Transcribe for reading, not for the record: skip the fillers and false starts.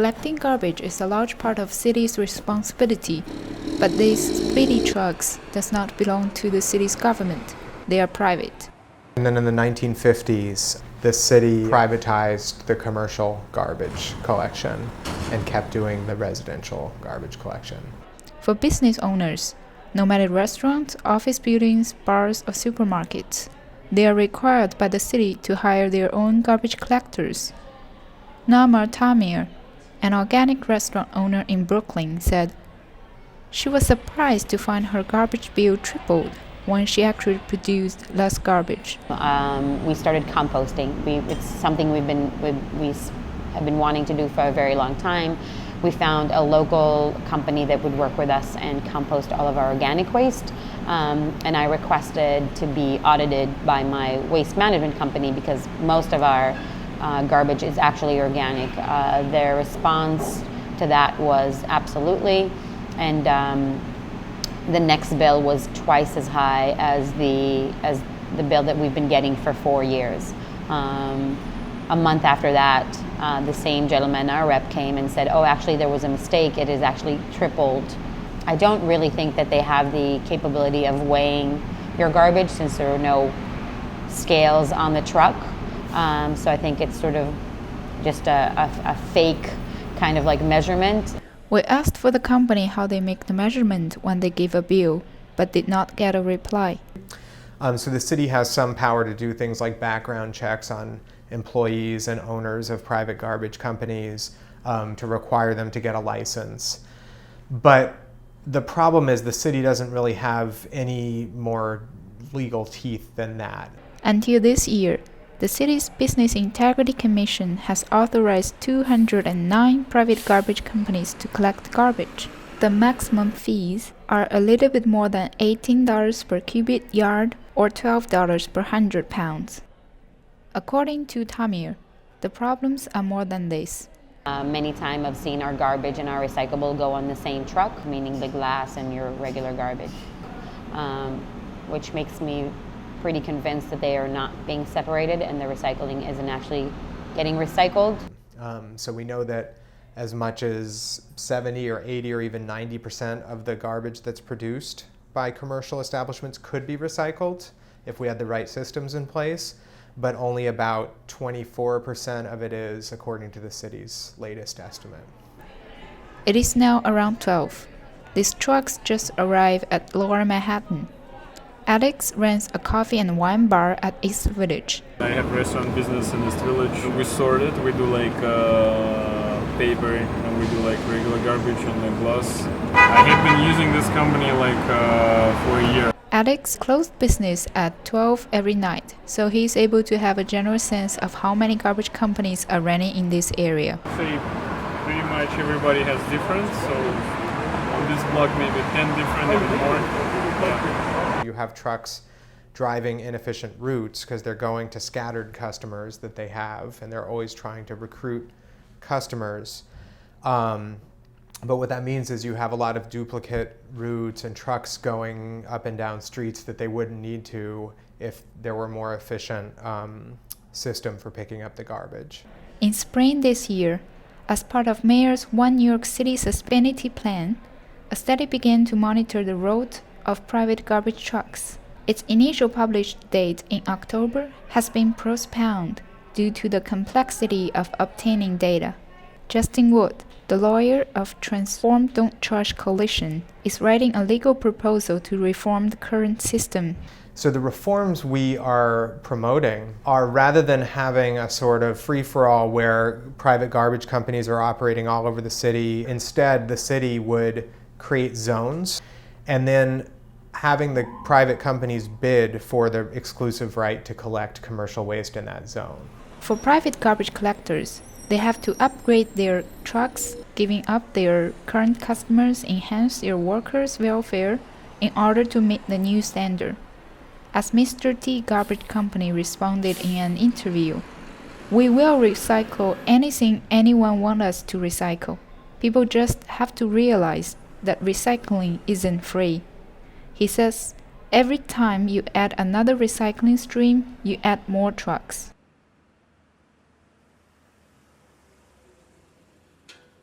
Collecting garbage is a large part of city's responsibility, but these speedy trucks does not belong to the city's government. They are private. And then in the 1950s, the city privatized the commercial garbage collection and kept doing the residential garbage collection. For business owners, no matter restaurants, office buildings, bars, or supermarkets, they are required by the city to hire their own garbage collectors. Nama Tamir, an organic restaurant owner in Brooklyn, said she was surprised to find her garbage bill tripled when she actually produced less garbage. We started composting. It's something we have been wanting to do for a very long time. We found a local company that would work with us and compost all of our organic waste. And I requested to be audited by my waste management company because most of our garbage is actually organic. Their response to that was absolutely. And the next bill was twice as high as the bill that we've been getting for 4 years. A month after that, the same gentleman, our rep, came and said, oh, actually there was a mistake. It is actually tripled. I don't really think that they have the capability of weighing your garbage since there are no scales on the truck. So I think it's sort of just a fake kind of like measurement. We asked for the company how they make the measurement when they give a bill, but did not get a reply. So the city has some power to do things like background checks on employees and owners of private garbage companies to require them to get a license. But the problem is the city doesn't really have any more legal teeth than that. Until this year, the city's Business Integrity Commission has authorized 209 private garbage companies to collect garbage. The maximum fees are a little bit more than $18 per cubic yard or $12 per 100 pounds. According to Tamir, the problems are more than this. Many times I've seen our garbage and our recyclable go on the same truck, meaning the glass and your regular garbage, which makes me pretty convinced that they are not being separated and the recycling isn't actually getting recycled. So we know that as much as 70 or 80 or even 90% of the garbage that's produced by commercial establishments could be recycled if we had the right systems in place, but only about 24% of it is, according to the city's latest estimate. It is now around 12. These trucks just arrived at Lower Manhattan. Alex runs a coffee and wine bar at East Village. I have restaurant business in East Village. We sort it. We do like paper and we do like regular garbage and then glass. I have been using this company like for a year. Alex closed business at 12 every night, so he is able to have a general sense of how many garbage companies are running in this area. Say pretty much everybody has different, so on this block maybe 10 different, even more. Yeah. You have trucks driving inefficient routes because they're going to scattered customers that they have, and they're always trying to recruit customers. But what that means is you have a lot of duplicate routes and trucks going up and down streets that they wouldn't need to if there were a more efficient system for picking up the garbage. In spring this year, as part of Mayor's One New York City Sustainability Plan, a study began to monitor the route of private garbage trucks. Its initial published date in October has been postponed due to the complexity of obtaining data. Justin Wood, the lawyer of Transform Don't Charge Coalition, is writing a legal proposal to reform the current system. So the reforms we are promoting are, rather than having a sort of free-for-all where private garbage companies are operating all over the city, instead the city would create zones and then having the private companies bid for the exclusive right to collect commercial waste in that zone. For private garbage collectors, they have to upgrade their trucks, giving up their current customers, enhance their workers' welfare in order to meet the new standard. As Mr. T Garbage Company responded in an interview, "We will recycle anything anyone wants us to recycle. People just have to realize that recycling isn't free." He says, every time you add another recycling stream, you add more trucks.